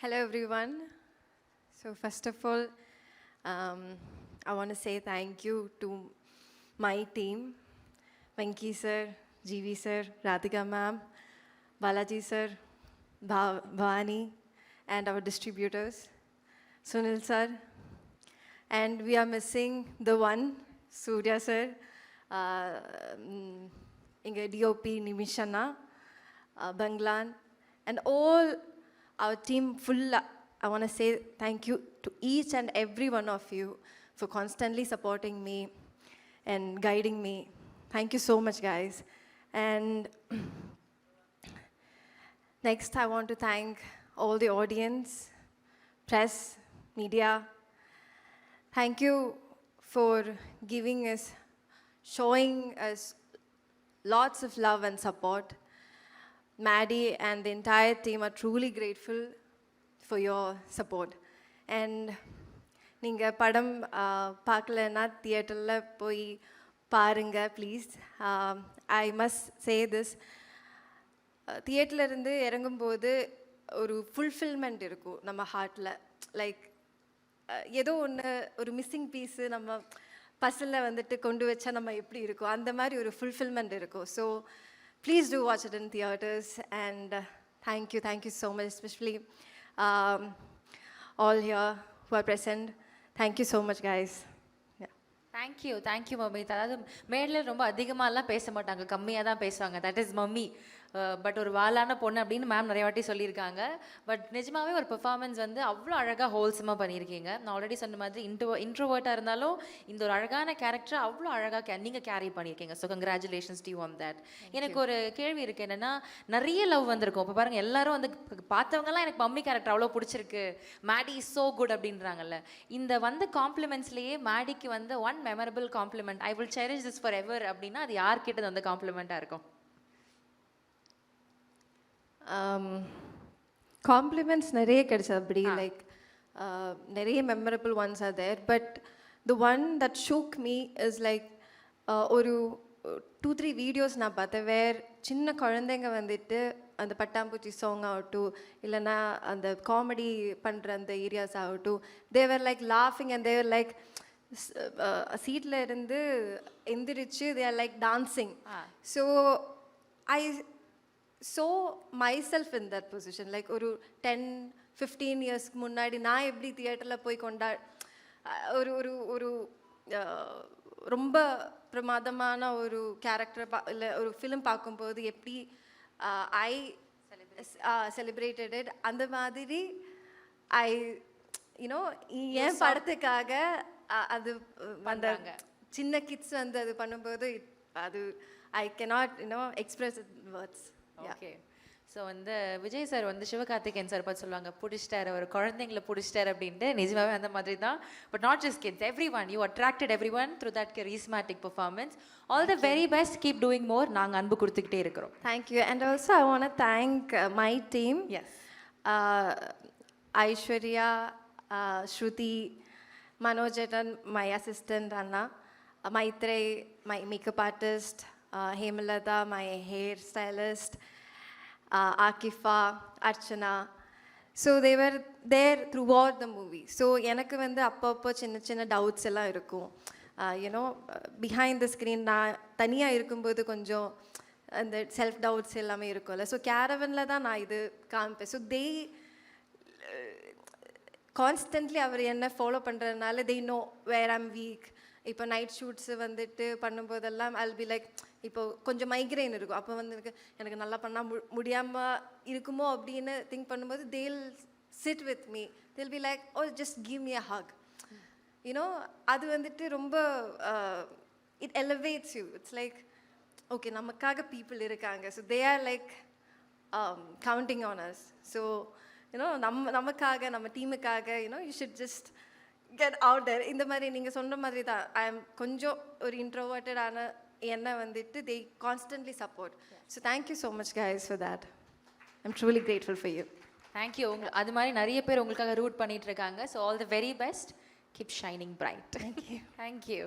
Hello, everyone. So, first of all, I want to say thank you to my team, Venki sir, GV sir, Radhika ma'am, Balaji sir, Bhavani, and our distributors, Sunil sir. And we are missing the one, Surya sir, Inga DOP Nimishana, Banglan, and all our team full. I want to say thank you to each and every one of you for constantly supporting me and guiding me. Thank you so much, guys. And next, I want to thank all the audience, press, media. Thank you for giving us, showing us lots of love and support. Maddie and the entire team are truly grateful for your support. And நீங்கள் படம் பார்க்கலன்னா தியேட்டரில் போய் பாருங்க please. I must say this, தியேட்டர்லேருந்து இறங்கும்போது ஒரு fulfilment இருக்கும் நம்ம ஹார்ட்டில். லைக் ஏதோ ஒன்று, ஒரு மிஸ்ஸிங் பீஸு நம்ம பஸ்ஸில் வந்துட்டு கொண்டு வச்சா நம்ம எப்படி இருக்கும், அந்த மாதிரி ஒரு ஃபுல்ஃபில்மெண்ட் இருக்கும். So please do watch it in theaters, and thank you so much, especially all here who are present. Thank you so much, guys. Thank you mummy. அதாவது மேடையில் ரொம்ப அதிகமாகலாம் பேச மாட்டாங்க, கம்மியாக தான் பேசுவாங்க. That is mummy. பட் ஒரு வாலான பொண்ணு அப்படின்னு மேம் நிறைய வாட்டி சொல்லியிருக்காங்க. பட் நிஜமாகவே ஒரு பெர்ஃபார்மன்ஸ் வந்து அவ்வளோ அழகாக ஹோல்சமாக பண்ணியிருக்கீங்க. நான் ஆல்ரெடி சொன்ன மாதிரி இன்ட்ரோவர்ட்டாக இருந்தாலும் இந்த ஒரு அழகான கேரக்டரை அவ்வளோ அழகாக நீங்கள் கேரி பண்ணியிருக்கீங்க. So congratulations to you on that. எனக்கு ஒரு கேள்வி இருக்குது, என்னென்னா நிறைய லவ் வந்திருக்கும். இப்போ பாருங்கள், எல்லாரும் வந்து பார்த்தவங்கலாம் எனக்கு மம்மி கேரக்டர் அவ்வளோ பிடிச்சிருக்கு, மேடி இஸ் ஸோ குட் அப்படின்றாங்கல்ல. இந்த வந்து காம்ப்ளிமெண்ட்ஸ்லேயே மேடிக்கு வந்து one memorable compliment, I will cherish this forever அப்படின்னா அது யார்கிட்ட வந்து காம்ப்ளிமெண்ட்டாக இருக்கும்? காம்ப்ளிமெண்ட்ஸ் நிறைய கிடைச்சது அப்படி. லைக் நிறைய memorable ones are there, but the one that shook me is like ஒரு 2-3 வீடியோஸ் நான் பார்த்தேன். சின்ன குழந்தைங்க வந்துட்டு அந்த பட்டாம்பூச்சி சாங் ஆகட்டும், இல்லைன்னா அந்த காமெடி பண்ணுற அந்த ஏரியாஸ் ஆகட்டும், தேவர் லைக் லாஃபிங் அண்ட் தேவர் லைக் சீட்டில் இருந்து எந்திரிச்சு தே are like dancing. So I so myself in that position, like ஒரு 10-15 இயர்ஸ்க்கு முன்னாடி நான் எப்படி தியேட்டரில் போய் ஒரு ஒரு ஒரு ரொம்ப பிரமாதமான ஒரு கேரக்டர் இல்லை ஒரு ஃபிலிம் பார்க்கும்போது எப்படி ஐ செலிப்ரேட்டட் இட், அந்த மாதிரி ஐ யூனோ என் படத்துக்காக அது அந்த சின்ன கிட்ஸ் வந்து அது பண்ணும்போது அது ஐ cannot express it in words. Okay. So வந்து விஜய் சார் வந்து சிவகார்த்திகேயன் சார் பார்த்து சொல்லுவாங்க, பிடிச்சிட்டாரு, ஒரு குழந்தைங்களை பிடிச்சிட்டாரு அப்படின்ட்டு. நிஜமாவே அந்த மாதிரி தான். But not just kids, every one. You attracted every one through that charismatic performance. All the very best, keep doing more. நாங்கள் அன்பு கொடுத்துக்கிட்டே இருக்கிறோம். Thank you. And also I want to thank my team. Yes, Aishwarya, Shruti, Manojan, my assistant அண்ணா, Maitre, my makeup artist, Hemalata, my hair stylist, Akifa, Archana. So they were there throughout the movie. So எனக்கு வந்து அப்பப்போ சின்ன doubts எல்லாம் இருக்கும். யூனோ பிஹைண்ட் த ஸ்க்ரீன் நான் தனியாக இருக்கும்போது கொஞ்சம் அந்த செல்ஃப் டவுட்ஸ் எல்லாமே இருக்கும்ல. ஸோ கேரவனில் தான் நான் இது காமிப்பேன். ஸோ தே கான்ஸ்டன்ட்லி அவர் என்ன ஃபாலோ பண்ணுறதுனால they know where I'm weak. இப்போ நைட் ஷூட்ஸு வந்துட்டு பண்ணும்போதெல்லாம் ஐல் பி லைக், இப்போ கொஞ்சம் மைக்ரைன் இருக்கும், அப்போ வந்து எனக்கு நல்லா பண்ணால் முடியாமல் இருக்குமோ அப்படின்னு திங்க் பண்ணும்போது they'll sit with me, they'll be like, oh just give me a hug. You know அது வந்துட்டு ரொம்ப it elevates you. It's like okay, நமக்காக பீப்புள் இருக்காங்க. So they are like counting on us. So you know நமக்காக, நம்ம டீமுக்காக, you know you should just get out there. இந்த மாதிரி நீங்கள் சொன்ன மாதிரி தான். ஐ எம் கொஞ்சம் ஒரு இன்ட்ரோவர்ட்டடான என்ன வந்துட்டு they constantly support. So thank you so much guys for that. I'm truly grateful for you. Thank you. அது மாதிரி நிறைய பேர் உங்களுக்காக ரூட் பண்ணிட்டு இருக்காங்க. So all the very best, keep shining bright. Thank you. Thank you.